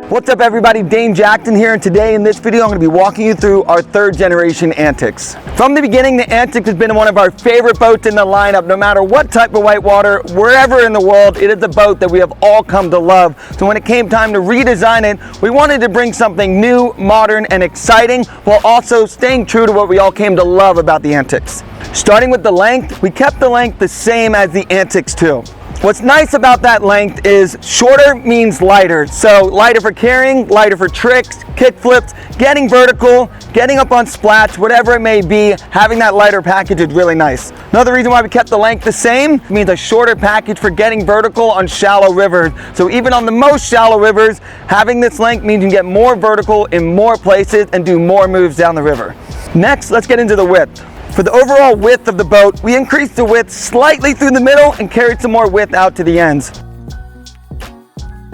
What's up everybody, Dane Jackson here, and today in this video I'm going to be walking you through our 3rd generation Antix. From the beginning, the Antix has been one of our favorite boats in the lineup. No matter what type of whitewater, wherever in the world, it is a boat that we have all come to love. So when it came time to redesign it, we wanted to bring something new, modern, and exciting, while also staying true to what we all came to love about the Antix. Starting with the length, we kept the length the same as the Antix 2. What's nice about that length is shorter means lighter. So lighter for carrying, lighter for tricks, kick flips, getting vertical, getting up on splats, whatever it may be, having that lighter package is really nice. Another reason why we kept the length the same means a shorter package for getting vertical on shallow rivers. So even on the most shallow rivers, having this length means you can get more vertical in more places and do more moves down the river. Next, let's get into the width. For the overall width of the boat, we increased the width slightly through the middle and carried some more width out to the ends.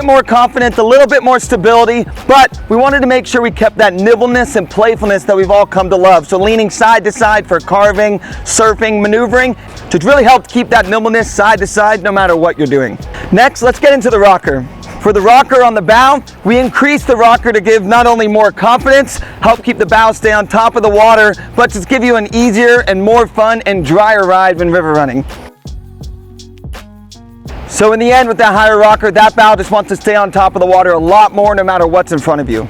More confidence, a little bit more stability, but we wanted to make sure we kept that nimbleness and playfulness that we've all come to love. So leaning side to side for carving, surfing, maneuvering, to really help keep that nimbleness side to side no matter what you're doing. Next, let's get into the rocker. For the rocker on the bow, we increased the rocker to give not only more confidence, help keep the bow stay on top of the water, but just give you an easier and more fun and drier ride when river running. So in the end, with that higher rocker, that bow just wants to stay on top of the water a lot more no matter what's in front of you.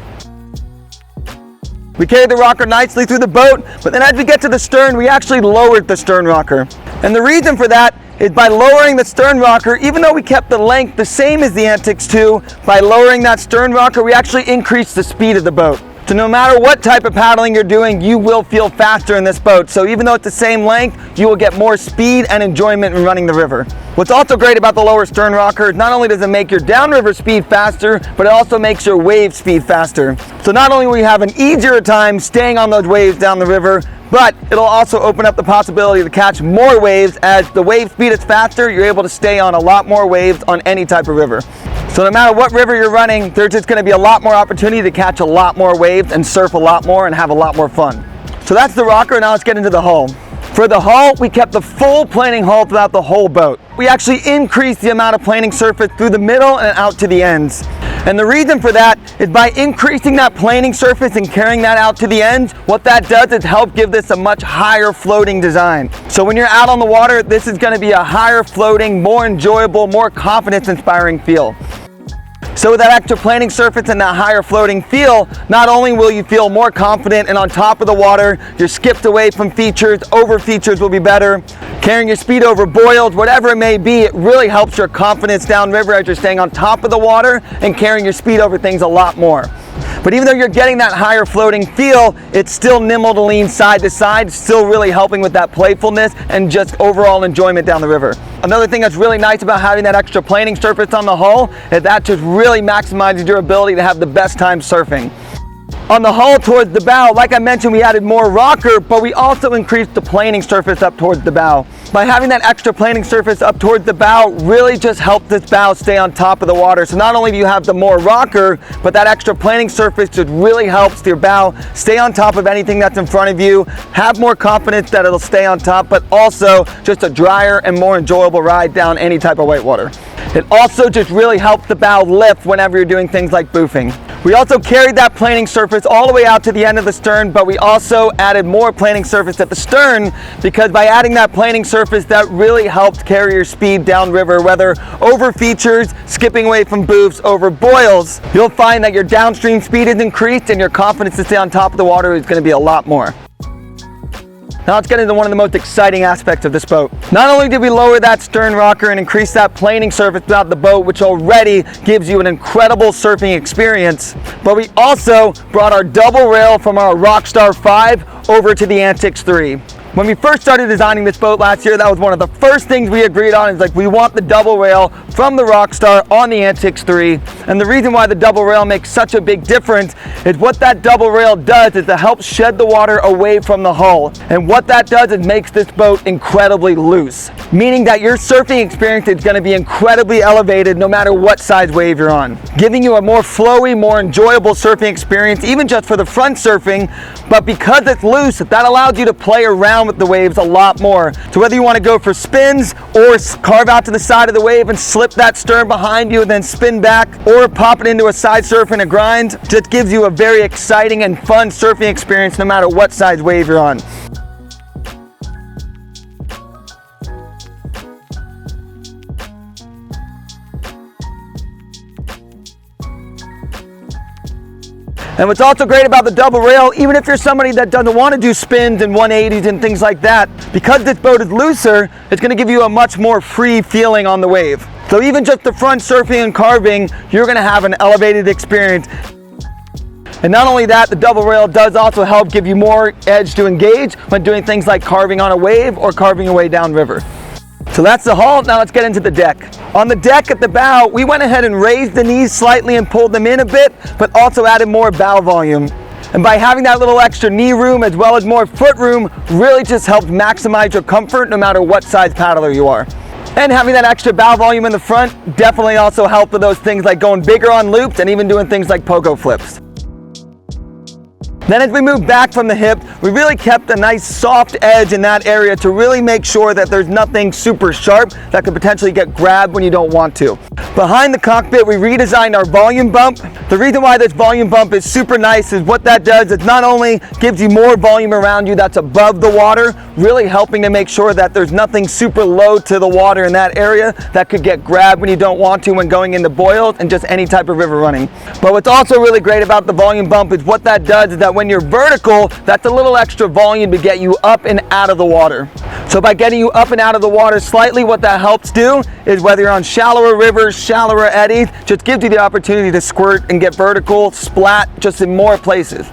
We carried the rocker nicely through the boat, but then as we get to the stern, we actually lowered the stern rocker. And the reason for that is by lowering the stern rocker, even though we kept the length the same as the Antix 2, by lowering that stern rocker, we actually increased the speed of the boat. So no matter what type of paddling you're doing, you will feel faster in this boat. So even though it's the same length, you will get more speed and enjoyment in running the river. What's also great about the lower stern rocker is not only does it make your downriver speed faster, but it also makes your wave speed faster. So not only will you have an easier time staying on those waves down the river, but it'll also open up the possibility to catch more waves. As the wave speed is faster, you're able to stay on a lot more waves on any type of river. So no matter what river you're running, there's just going to be a lot more opportunity to catch a lot more waves and surf a lot more and have a lot more fun. So that's the rocker. Now let's get into the hull. For the hull, we kept the full planing hull throughout the whole boat. We actually increased the amount of planing surface through the middle and out to the ends. And the reason for that is by increasing that planing surface and carrying that out to the ends, what that does is help give this a much higher floating design. So when you're out on the water, this is going to be a higher floating, more enjoyable, more confidence inspiring feel. So with that extra planing surface and that higher floating feel, not only will you feel more confident and on top of the water, you're skipped away from features, over features will be better, carrying your speed over boils, whatever it may be, it really helps your confidence downriver as you're staying on top of the water and carrying your speed over things a lot more. But even though you're getting that higher floating feel, it's still nimble to lean side to side, still really helping with that playfulness and just overall enjoyment down the river. Another thing that's really nice about having that extra planing surface on the hull is that just really maximizes your ability to have the best time surfing. On the hull towards the bow, like I mentioned, we added more rocker, but we also increased the planing surface up towards the bow. By having that extra planing surface up towards the bow really just helped this bow stay on top of the water. So not only do you have the more rocker, but that extra planing surface just really helps your bow stay on top of anything that's in front of you, have more confidence that it'll stay on top, but also just a drier and more enjoyable ride down any type of whitewater. It also just really helps the bow lift whenever you're doing things like boofing. We also carried that planing surface all the way out to the end of the stern, but we also added more planing surface at the stern, because by adding that planing surface, that really helped carry your speed downriver, whether over features, skipping away from boofs, over boils. You'll find that your downstream speed is increased and your confidence to stay on top of the water is going to be a lot more. Now let's get into one of the most exciting aspects of this boat. Not only did we lower that stern rocker and increase that planing surface throughout the boat, which already gives you an incredible surfing experience, but we also brought our double rail from our Rockstar 5 over to the Antix 3. When we first started designing this boat last year, that was one of the first things we agreed on, is like, we want the double rail from the Rockstar on the Antix 3. And the reason why the double rail makes such a big difference is what that double rail does is to help shed the water away from the hull. And what that does is makes this boat incredibly loose, meaning that your surfing experience is going to be incredibly elevated no matter what size wave you're on, giving you a more flowy, more enjoyable surfing experience, even just for the front surfing. But because it's loose, that allows you to play around with the waves a lot more. So whether you want to go for spins or carve out to the side of the wave and slip flip that stern behind you and then spin back, or pop it into a side surf and a grind. Just gives you a very exciting and fun surfing experience no matter what size wave you're on. And what's also great about the double rail, even if you're somebody that doesn't want to do spins and 180s and things like that, because this boat is looser, it's going to give you a much more free feeling on the wave. So even just the front surfing and carving, you're going to have an elevated experience. And not only that, the double rail does also help give you more edge to engage when doing things like carving on a wave or carving away downriver. So that's the hull. Now let's get into the deck. On the deck at the bow, we went ahead and raised the knees slightly and pulled them in a bit, but also added more bow volume. And by having that little extra knee room as well as more foot room, really just helps maximize your comfort no matter what size paddler you are. And having that extra bow volume in the front definitely also helped with those things like going bigger on loops and even doing things like pogo flips. Then as we move back from the hip, we really kept a nice soft edge in that area to really make sure that there's nothing super sharp that could potentially get grabbed when you don't want to. Behind the cockpit, we redesigned our volume bump. The reason why this volume bump is super nice is what that does is not only gives you more volume around you that's above the water, really helping to make sure that there's nothing super low to the water in that area that could get grabbed when you don't want to when going into boils and just any type of river running. But what's also really great about the volume bump is what that does is that when you're vertical, that's a little extra volume to get you up and out of the water. So by getting you up and out of the water slightly, what that helps do is whether you're on shallower rivers, shallower eddies, just gives you the opportunity to squirt and get vertical, splat, just in more places.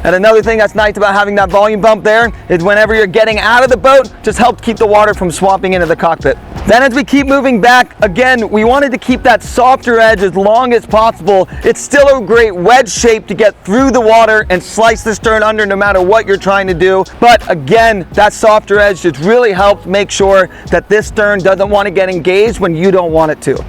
And another thing that's nice about having that volume bump there is whenever you're getting out of the boat, just helps keep the water from swamping into the cockpit. Then as we keep moving back, again, we wanted to keep that softer edge as long as possible. It's still a great wedge shape to get through the water and slice the stern under no matter what you're trying to do. But again, that softer edge just really helps make sure that this stern doesn't want to get engaged when you don't want it to.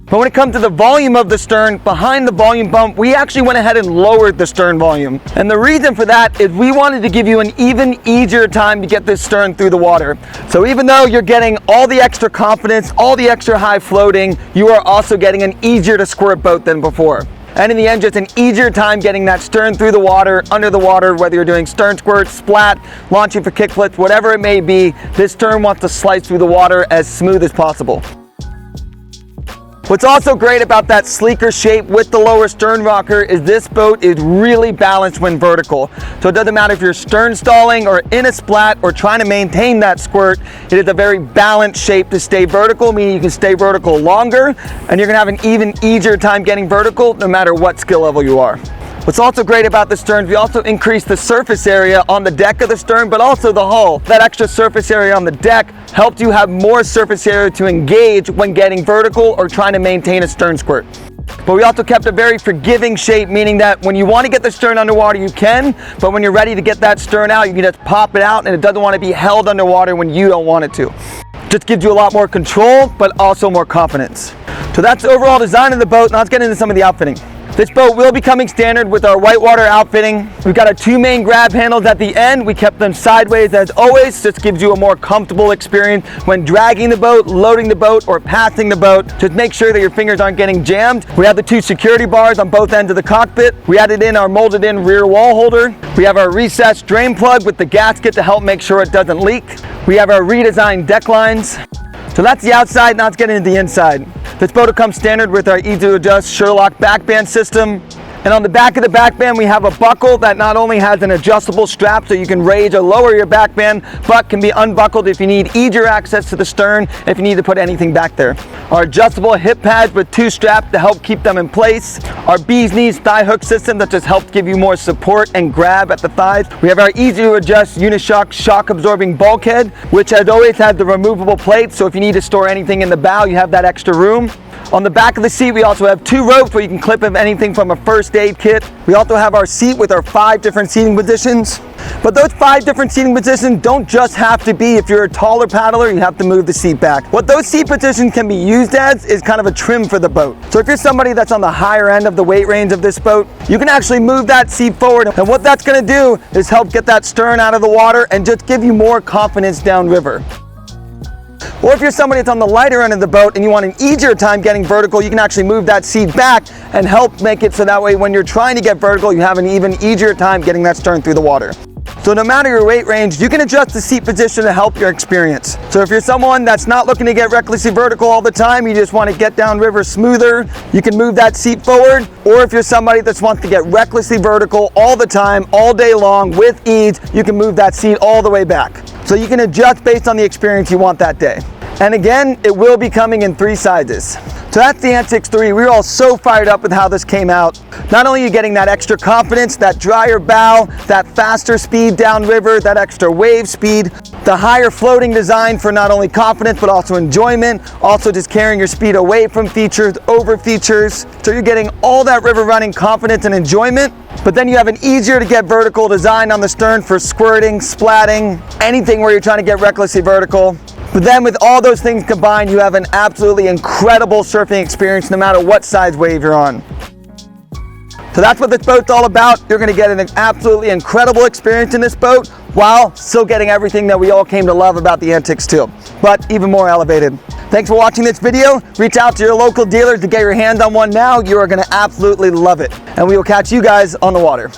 But when it comes to the volume of the stern, behind the volume bump, we actually went ahead and lowered the stern volume. And the reason for that is we wanted to give you an even easier time to get this stern through the water. So even though you're getting all the extra confidence, all the extra high floating, you are also getting an easier to squirt boat than before. And in the end, just an easier time getting that stern through the water, under the water, whether you're doing stern squirts, splat, launching for kickflips, whatever it may be, this stern wants to slice through the water as smooth as possible. What's also great about that sleeker shape with the lower stern rocker is this boat is really balanced when vertical. So it doesn't matter if you're stern stalling or in a splat or trying to maintain that squirt, it is a very balanced shape to stay vertical, meaning you can stay vertical longer and you're gonna have an even easier time getting vertical no matter what skill level you are. What's also great about the stern, we also increased the surface area on the deck of the stern, but also the hull. That extra surface area on the deck helped you have more surface area to engage when getting vertical or trying to maintain a stern squirt. But we also kept a very forgiving shape, meaning that when you want to get the stern underwater, you can, but when you're ready to get that stern out, you can just pop it out and it doesn't want to be held underwater when you don't want it to. Just gives you a lot more control, but also more confidence. So that's the overall design of the boat. Now let's get into some of the outfitting. This boat will be coming standard with our whitewater outfitting. We've got our two main grab handles at the end. We kept them sideways as always. This gives you a more comfortable experience when dragging the boat, loading the boat, or passing the boat. Just make sure that your fingers aren't getting jammed. We have the two security bars on both ends of the cockpit. We added in our molded in rear wall holder. We have our recessed drain plug with the gasket to help make sure it doesn't leak. We have our redesigned deck lines. So that's the outside. Now let's get into the inside. This boat will come standard with our easy to adjust Sherlock backband system. And on the back of the backband, we have a buckle that not only has an adjustable strap so you can raise or lower your backband, but can be unbuckled if you need easier access to the stern, if you need to put anything back there. Our adjustable hip pads with two straps to help keep them in place. Our bee's knees thigh hook system that just helps give you more support and grab at the thighs. We have our easy to adjust Unishock shock absorbing bulkhead, which has always had the removable plate, so if you need to store anything in the bow, you have that extra room. On the back of the seat, we also have two ropes where you can clip anything from a first aid kit. We also have our seat with our 5 different seating positions. But those 5 different seating positions don't just have to be if you're a taller paddler, you have to move the seat back. What those seat positions can be used as is kind of a trim for the boat. So if you're somebody that's on the higher end of the weight range of this boat, you can actually move that seat forward. And what that's going to do is help get that stern out of the water and just give you more confidence downriver. Or if you're somebody that's on the lighter end of the boat and you want an easier time getting vertical, you can actually move that seat back and help make it so that way when you're trying to get vertical, you have an even easier time getting that stern through the water. So no matter your weight range, you can adjust the seat position to help your experience. So if you're someone that's not looking to get recklessly vertical all the time, you just want to get downriver smoother, you can move that seat forward. Or if you're somebody that wants to get recklessly vertical all the time, all day long with ease, you can move that seat all the way back. So you can adjust based on the experience you want that day. And again, it will be coming in 3 sizes. So that's the Antix 3. We were all so fired up with how this came out. Not only are you getting that extra confidence, that drier bow, that faster speed downriver, that extra wave speed, the higher floating design for not only confidence but also enjoyment, also just carrying your speed away from features, over features. So you're getting all that river running confidence and enjoyment, but then you have an easier to get vertical design on the stern for squirting, splatting, anything where you're trying to get recklessly vertical. But then with all those things combined, you have an absolutely incredible surfing experience no matter what size wave you're on. So that's what this boat's all about. You're gonna get an absolutely incredible experience in this boat while still getting everything that we all came to love about the Antix 2, but even more elevated. Thanks for watching this video. Reach out to your local dealers to get your hands on one now. You are gonna absolutely love it. And we will catch you guys on the water.